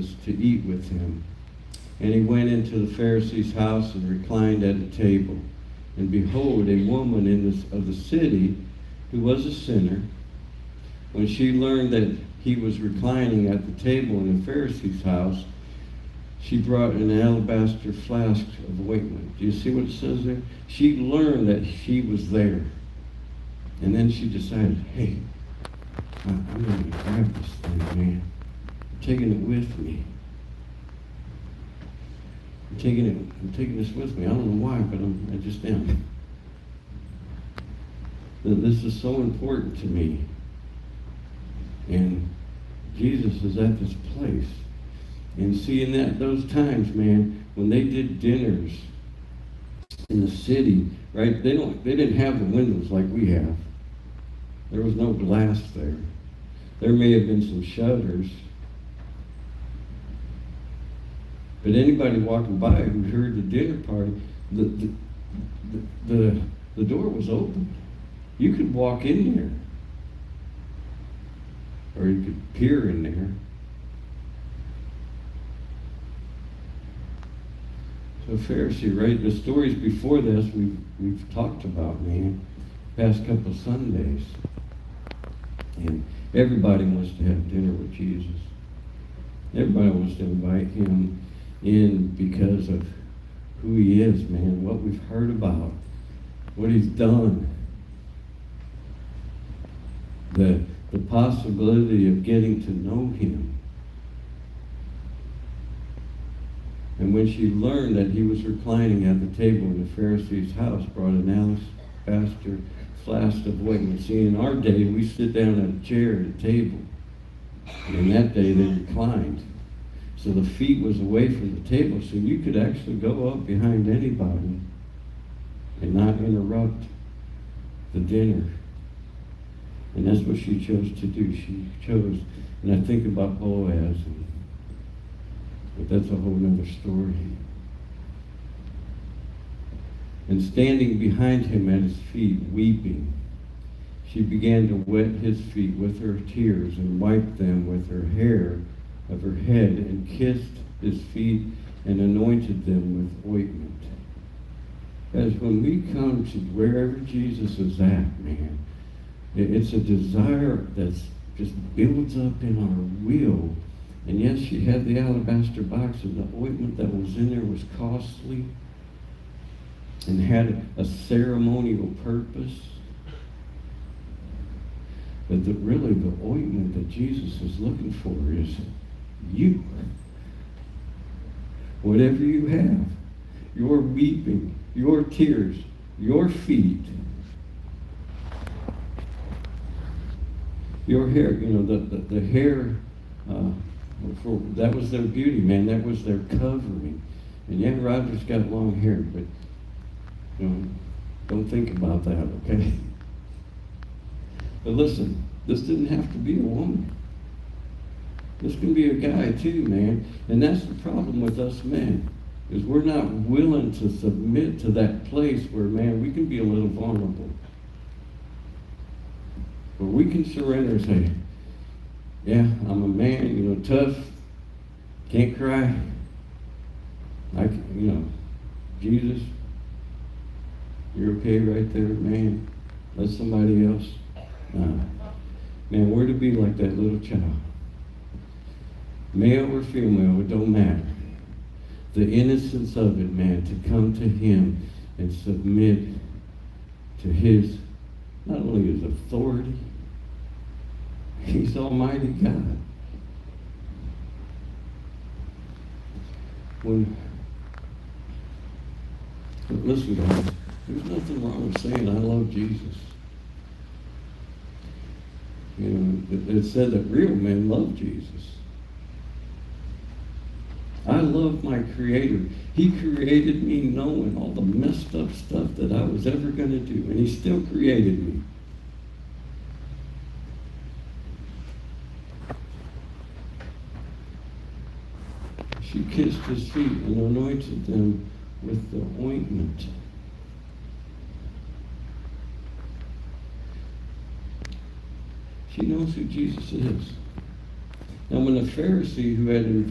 Jesus to eat with him. And he went into the Pharisee's house and reclined at a table. And behold, a woman of the city who was a sinner, when she learned that he was reclining at the table in the Pharisee's house, she brought an alabaster flask of ointment. Do you see what it says there? She learned that he was there. And then she decided, hey, I'm going to grab this thing, man. I'm taking it with me. I'm taking this with me. I don't know why, but I just am. This is so important to me. And Jesus is at this place. And see, in those times, man, when they did dinners in the city, right? They didn't have the windows like we have. There was no glass there. There may have been some shutters. But anybody walking by who heard the dinner party, the door was open. You could walk in there. Or you could peer in there. So Pharisee, right? The stories before this we've talked about, man, past couple of Sundays. And everybody wants to have dinner with Jesus. Everybody wants to invite him in because of who he is, man, what we've heard about, what he's done. The possibility of getting to know him. And when she learned that he was reclining at the table in the Pharisee's house, brought an alabaster flask of ointment. See, in our day, we sit down at a chair at a table. And in that day, they reclined. So the feet was away from the table, so you could actually go up behind anybody and not interrupt the dinner. And that's what she chose to do. She chose, and I think about Boaz, but that's a whole nother story. And standing behind him at his feet, weeping, she began to wet his feet with her tears and wiped them with her hair of her head and kissed his feet and anointed them with ointment. As when we come to wherever Jesus is at, man, it's a desire that's just builds up in our will. And yes, she had the alabaster box, and the ointment that was in there was costly and had a ceremonial purpose. But really the ointment that Jesus is looking for is you. Whatever you have, your weeping, your tears, your feet, your hair, the hair, that was their beauty, man. That was their covering. And yeah, Roger's got long hair, but don't think about that, okay? But listen, this didn't have to be a woman. This can be a guy too, man. And that's the problem with us men, is we're not willing to submit to that place where, man, we can be a little vulnerable. Where we can surrender and say, yeah, I'm a man, tough, can't cry. Jesus, you're okay right there, man. Let somebody else. Man, we're to be like that little child. Male or female, it don't matter. The innocence of it, man, to come to him and submit to his, not only his authority, he's Almighty God. Listen, guys, there's nothing wrong with saying I love Jesus. It said that real men love Jesus. I love my Creator. He created me knowing all the messed up stuff that I was ever going to do, and he still created me. She kissed his feet and anointed them with the ointment. She knows who Jesus is. Now when the Pharisee who had invited